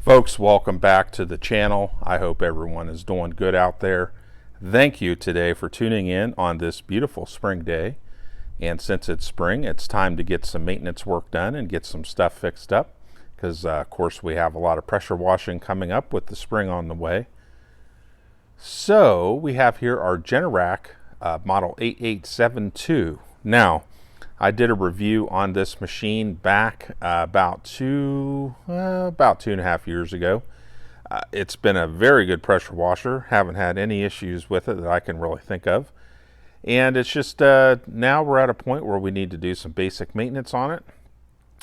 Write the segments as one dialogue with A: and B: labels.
A: Folks, welcome back to the channel. I hope everyone is doing good out there. Thank you today for tuning in on this beautiful spring day. And since it's spring, it's time to get some maintenance work done and get some stuff fixed up because, of course, we have a lot of pressure washing coming up with the spring on the way. So we have here our Generac model 8872. Now, I did a review on this machine back about 2.5 years ago. It's been a very good pressure washer. Haven't had any issues with it that I can really think of. And it's just now we're at a point where we need to do some basic maintenance on it.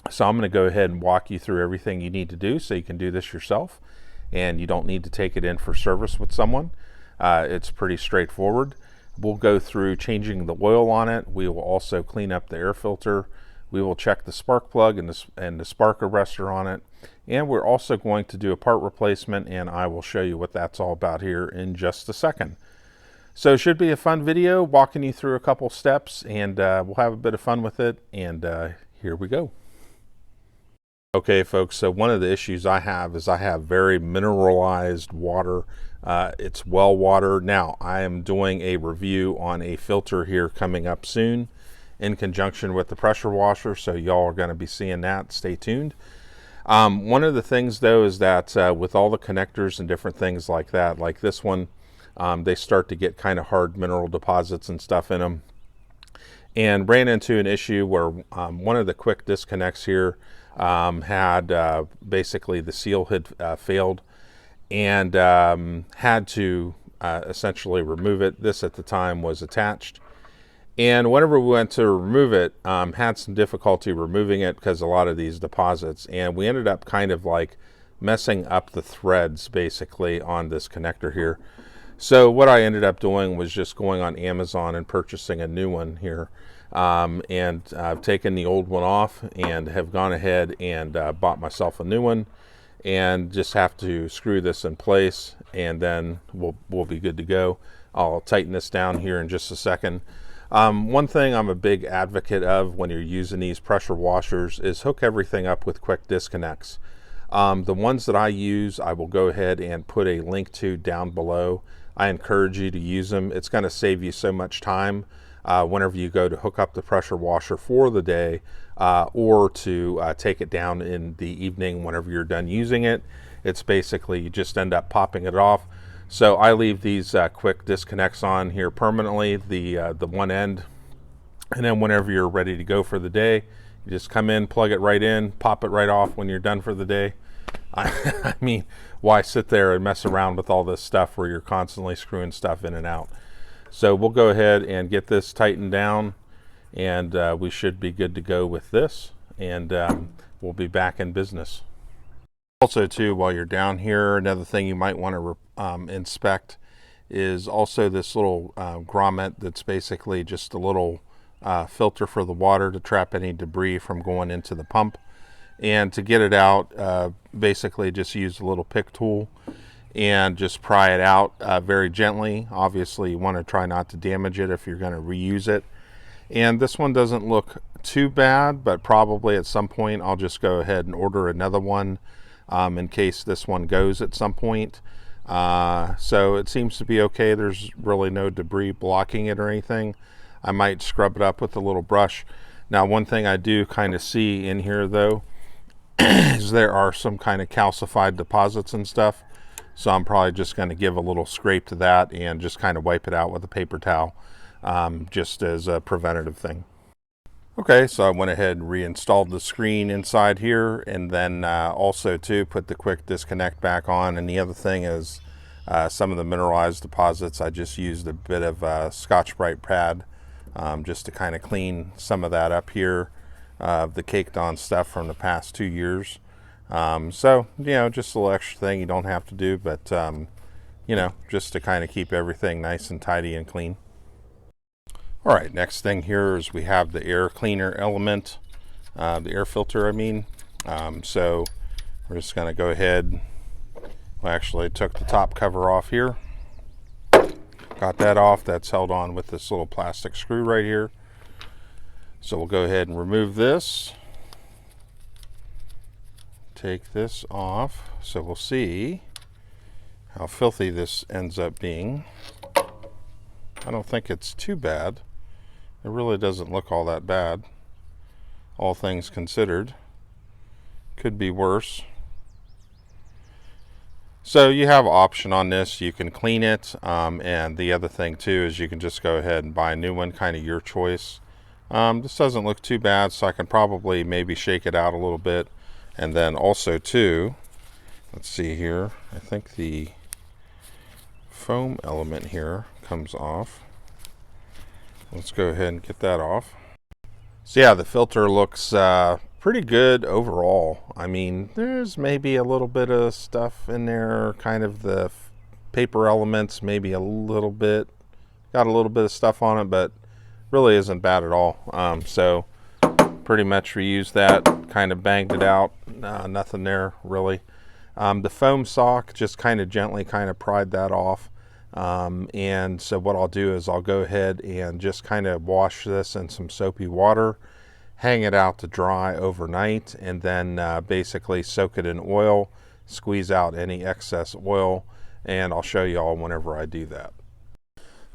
A: So I'm going to go ahead and walk you through everything you need to do so you can do this yourself. And you don't need to take it in for service with someone. It's pretty straightforward. We'll go through changing the oil on it. We will also clean up the air filter. We will check the spark plug and the spark arrestor on it. And we're also going to do a part replacement, and I will show you what that's all about here in just a second. So it should be a fun video walking you through a couple steps, and we'll have a bit of fun with it. And here we go. Okay, folks, so one of the issues I have is I have very mineralized water. It's well water. Now, I am doing a review on a filter here coming up soon in conjunction with the pressure washer, so y'all are going to be seeing that. Stay tuned. One of the things, though, is that with all the connectors and different things like that, like this one, they start to get kind of hard mineral deposits and stuff in them. And ran into an issue where one of the quick disconnects here had basically the seal had failed, and had to essentially remove it. This at the time was attached, and whenever we went to remove it, had some difficulty removing it because a lot of these deposits, and we ended up kind of like messing up the threads basically on this connector here. So what I ended up doing was just going on Amazon and purchasing a new one here. And I've taken the old one off and have gone ahead and bought myself a new one, and just have to screw this in place, and then we'll be good to go. I'll tighten this down here in just a second. One thing I'm a big advocate of when you're using these pressure washers is hook everything up with quick disconnects. The ones that I use, I will go ahead and put a link to down below. I encourage you to use them. It's going to save you so much time whenever you go to hook up the pressure washer for the day, or to take it down in the evening whenever you're done using it. It's basically you just end up popping it off. So I leave these quick disconnects on here permanently, the one end, and then whenever you're ready to go for the day, you just come in, plug it right in, pop it right off when you're done for the day. I mean, why sit there and mess around with all this stuff where you're constantly screwing stuff in and out? So we'll go ahead and get this tightened down, and we should be good to go with this, and we'll be back in business. Also too, while you're down here, another thing you might want to inspect is also this little grommet that's basically just a little filter for the water to trap any debris from going into the pump. And to get it out, basically just use a little pick tool and just pry it out very gently. Obviously you want to try not to damage it if you're going to reuse it. And this one doesn't look too bad, but probably at some point I'll just go ahead and order another one in case this one goes at some point. So it seems to be okay. There's really no debris blocking it or anything. I might scrub it up with a little brush. Now, one thing I do kind of see in here though is there are some kind of calcified deposits and stuff. So I'm probably just going to give a little scrape to that and just kind of wipe it out with a paper towel, just as a preventative thing. Okay, so I went ahead and reinstalled the screen inside here, and then also to put the quick disconnect back on. And the other thing is some of the mineralized deposits, I just used a bit of Scotch-Brite pad just to kind of clean some of that up here, the caked on stuff from the past 2 years. So, you know, just a little extra thing you don't have to do, but, you know, just to kind of keep everything nice and tidy and clean. All right, next thing here is we have the air cleaner element, the air filter, I mean. So we're just going to go ahead. Well, actually, I took the top cover off here. Got that off. That's held on with this little plastic screw right here. So we'll go ahead and remove this. take this off so we'll see how filthy this ends up being. I don't think it's too bad. It really doesn't look all that bad, all things considered. Could be worse. So you have an option on this. You can clean it, and the other thing too is you can just go ahead and buy a new one, kind of your choice. This doesn't look too bad, so I can probably maybe shake it out a little bit. And then also too, let's see here, I think the foam element here comes off. Let's go ahead and get that off. So yeah, the filter looks pretty good overall. I mean, there's maybe a little bit of stuff in there, kind of the paper elements, maybe a little bit, got a little bit of stuff on it, but really isn't bad at all. So pretty much reused that, kind of banged it out, nothing there really. The foam sock, just kind of gently kind of pried that off. And so what I'll do is I'll go ahead and just kind of wash this in some soapy water, hang it out to dry overnight, and then basically soak it in oil, squeeze out any excess oil, and I'll show you all whenever I do that.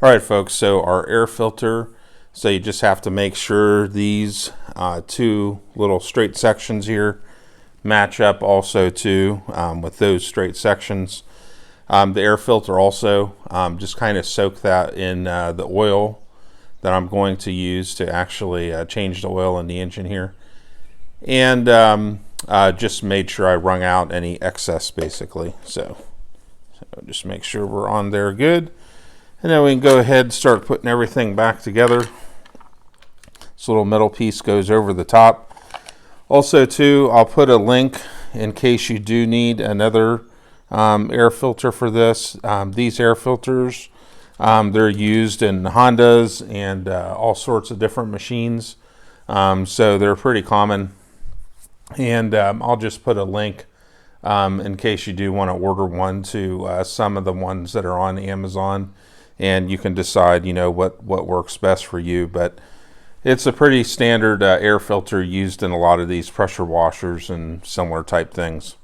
A: All right, folks, so our air filter, so you just have to make sure these two little straight sections here match up also too with those straight sections. The air filter also, just kind of soak that in the oil that I'm going to use to actually change the oil in the engine here. And just made sure I wrung out any excess basically. So just make sure we're on there good. And then we can go ahead and start putting everything back together. This little metal piece goes over the top. Also too, I'll put a link in case you do need another air filter for this. These air filters, they're used in Hondas and all sorts of different machines, so they're pretty common. And I'll just put a link in case you do want to order one to some of the ones that are on Amazon, and you can decide, you know, what works best for you. But it's a pretty standard air filter used in a lot of these pressure washers and similar type things.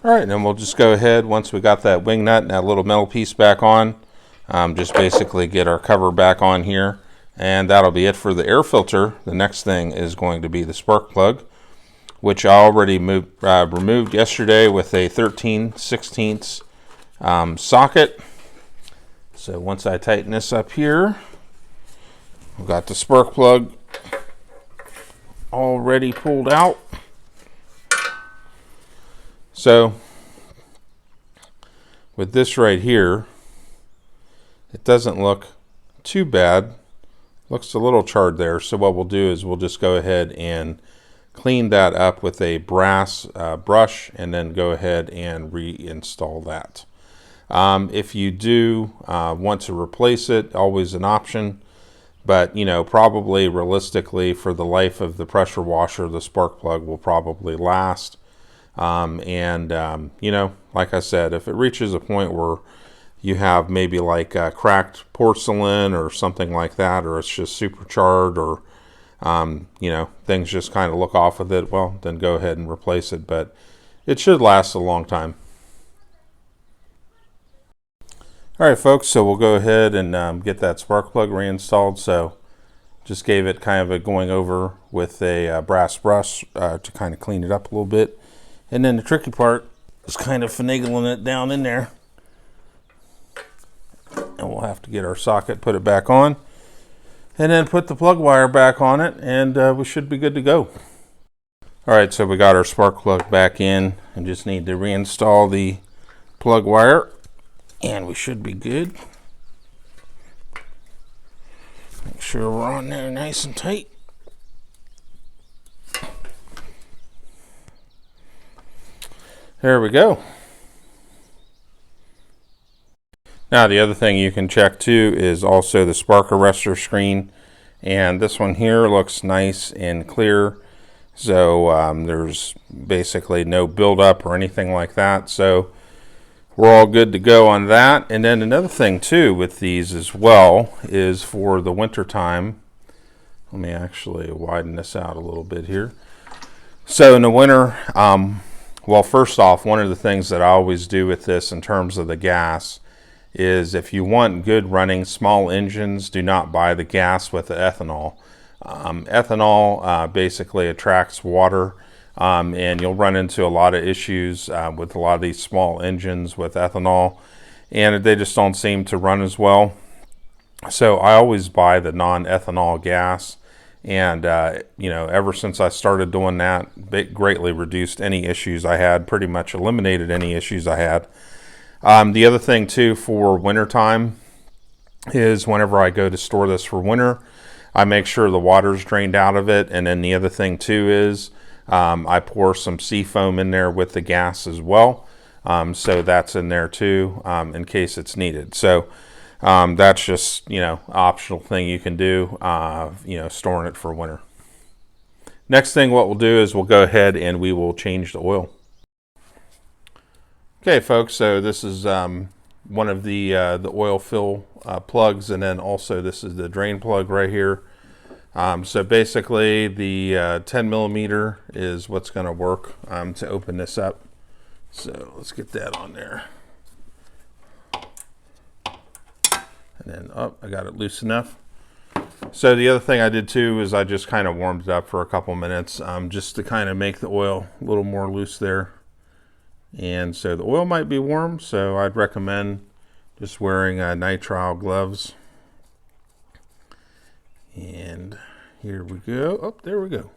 A: All right, and then we'll just go ahead, once we got that wing nut and that little metal piece back on, just basically get our cover back on here, and that'll be it for the air filter. The next thing is going to be the spark plug, which I already removed yesterday with a 13/16 socket. So once I tighten this up here, we've got the spark plug already pulled out. So with this right here, it doesn't look too bad. Looks a little charred there. So what we'll do is we'll just go ahead and clean that up with a brass brush, and then go ahead and reinstall that. If you do want to replace it, always an option. But, you know, probably realistically for the life of the pressure washer, the spark plug will probably last. You know, like I said, if it reaches a point where you have maybe like cracked porcelain or something like that, or it's just super charred, or you know, things just kind of look off with it, well, then go ahead and replace it. But it should last a long time. All right, folks, so we'll go ahead and get that spark plug reinstalled. So just gave it kind of a going over with a brass brush to kind of clean it up a little bit. And then the tricky part is kind of finagling it down in there. And we'll have to get our socket, put it back on, and then put the plug wire back on it, and we should be good to go. All right, so we got our spark plug back in, and just need to reinstall the plug wire, and we should be good. Make sure we're on there nice and tight. There we go. Now the other thing you can check too is also the spark arrestor screen, and this one here looks nice and clear, so there's basically no buildup or anything like that, so we're all good to go on that. And then another thing too with these as well is for the winter time, let me actually widen this out a little bit here. So in the winter, well, first off, one of the things that I always do with this in terms of the gas is if you want good running small engines, do not buy the gas with the ethanol. Ethanol basically attracts water, and you'll run into a lot of issues with a lot of these small engines with ethanol, and they just don't seem to run as well. So I always buy the non-ethanol gas, and ever since I started doing that, it greatly reduced any issues I had, pretty much eliminated any issues I had. The other thing too for wintertime is whenever I go to store this for winter, I make sure the water's drained out of it. And then the other thing too is I pour some sea foam in there with the gas as well. So that's in there too in case it's needed. So that's just, optional thing you can do, storing it for winter. Next thing what we'll do is we'll go ahead and we will change the oil. Okay, folks, so this is one of the oil fill plugs, and then also this is the drain plug right here. So basically the 10 millimeter is what's going to work to open this up. So let's get that on there. And then, I got it loose enough. So the other thing I did too is I just kind of warmed it up for a couple minutes just to kind of make the oil a little more loose there. And so the oil might be warm, so I'd recommend just wearing nitrile gloves. And here we go. Oh, there we go.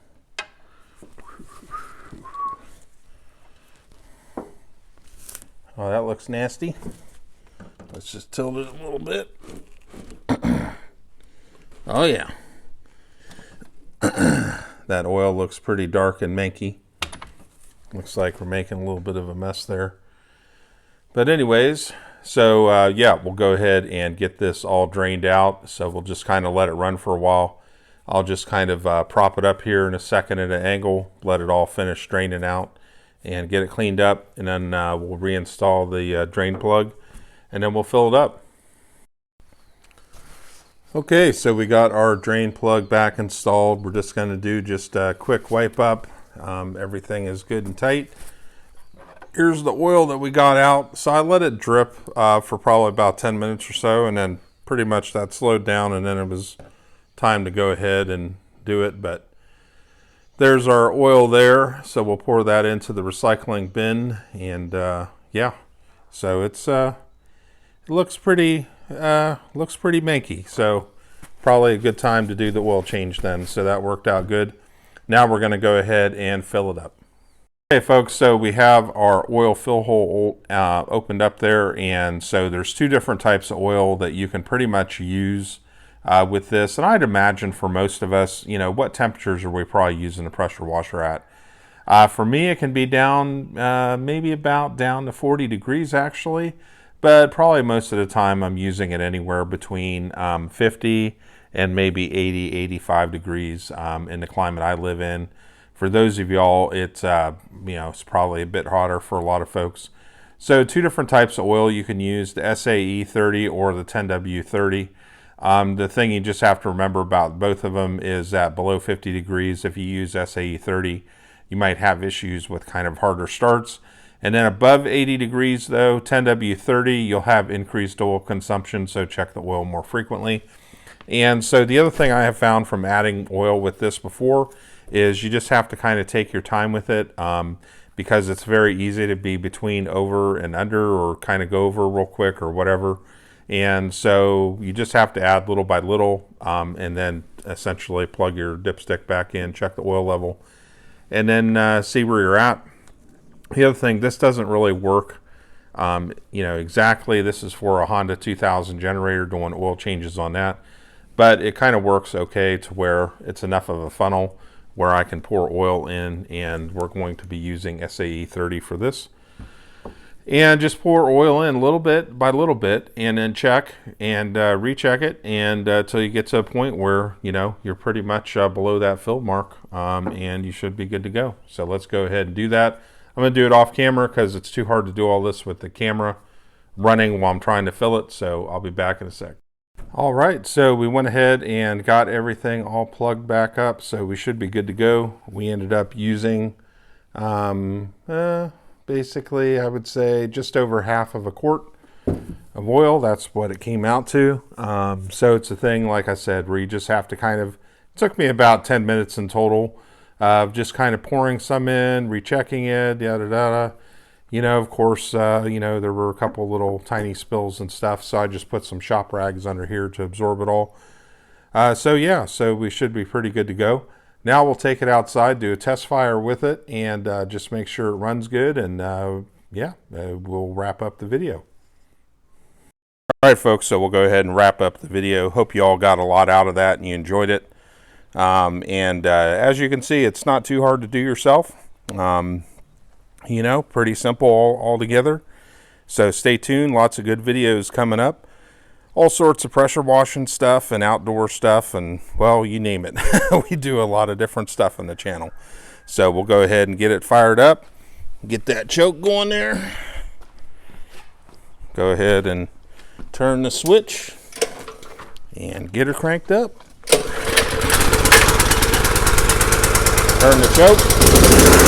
A: Oh, that looks nasty. Let's just tilt it a little bit. Oh yeah. That oil looks pretty dark and manky. Looks like we're making a little bit of a mess there. But anyways, so yeah, we'll go ahead and get this all drained out. So we'll just kind of let it run for a while. I'll just kind of prop it up here in a second at an angle, let it all finish draining out and get it cleaned up. And then we'll reinstall the drain plug and then we'll fill it up. Okay, so we got our drain plug back installed. We're just going to do just a quick wipe up. Everything is good and tight. Here's the oil that we got out. So I let it drip for probably about 10 minutes or so, and then pretty much that slowed down, and then it was time to go ahead and do it. But there's our oil there, so we'll pour that into the recycling bin, and yeah, so it looks pretty manky. So probably a good time to do the oil change then. So that worked out good. Now we're going to go ahead and fill it up. Okay, folks, so we have our oil fill hole opened up there, and so there's two different types of oil that you can pretty much use with this. And I'd imagine for most of us, what temperatures are we probably using a pressure washer at? For me, it can be down, maybe about down to 40 degrees actually, but probably most of the time I'm using it anywhere between 50 and maybe 80, 85 degrees in the climate I live in. For those of y'all, it's it's probably a bit hotter for a lot of folks. So two different types of oil you can use, the SAE 30 or the 10W 30. The thing you just have to remember about both of them is that below 50 degrees, if you use SAE 30, you might have issues with kind of harder starts. And then above 80 degrees though, 10W 30, you'll have increased oil consumption, so check the oil more frequently. And so the other thing I have found from adding oil with this before is you just have to kind of take your time with it because it's very easy to be between over and under or kind of go over real quick or whatever. And so you just have to add little by little and then essentially plug your dipstick back in, check the oil level, and then see where you're at. The other thing, this doesn't really work exactly. This is for a Honda 2000 generator, doing oil changes on that. But it kind of works okay to where it's enough of a funnel where I can pour oil in, and we're going to be using SAE 30 for this. And just pour oil in little bit by little bit, and then check and recheck it, and until you get to a point where you're pretty much below that fill mark, and you should be good to go. So let's go ahead and do that. I'm going to do it off camera because it's too hard to do all this with the camera running while I'm trying to fill it. So I'll be back in a sec. All right, so we went ahead and got everything all plugged back up, so we should be good to go. We ended up using basically, I would say just over half of a quart of oil. That's what it came out to. So it's a thing, like I said, where you just have to kind of, it took me about 10 minutes in total of just kind of pouring some in, rechecking it, yada yada. You know, of course, you know, there were a couple little tiny spills and stuff, so I just put some shop rags under here to absorb it all. So yeah, so we should be pretty good to go. Now we'll take it outside, do a test fire with it, and just make sure it runs good, and yeah, we'll wrap up the video. All right, folks, so we'll go ahead and wrap up the video. Hope you all got a lot out of that and you enjoyed it. As you can see, it's not too hard to do yourself. You know, pretty simple all together. So stay tuned, lots of good videos coming up. All sorts of pressure washing stuff and outdoor stuff and, well, you name it. We do a lot of different stuff on the channel. So we'll go ahead and get it fired up. Get that choke going there. Go ahead and turn the switch and get her cranked up. Turn the choke.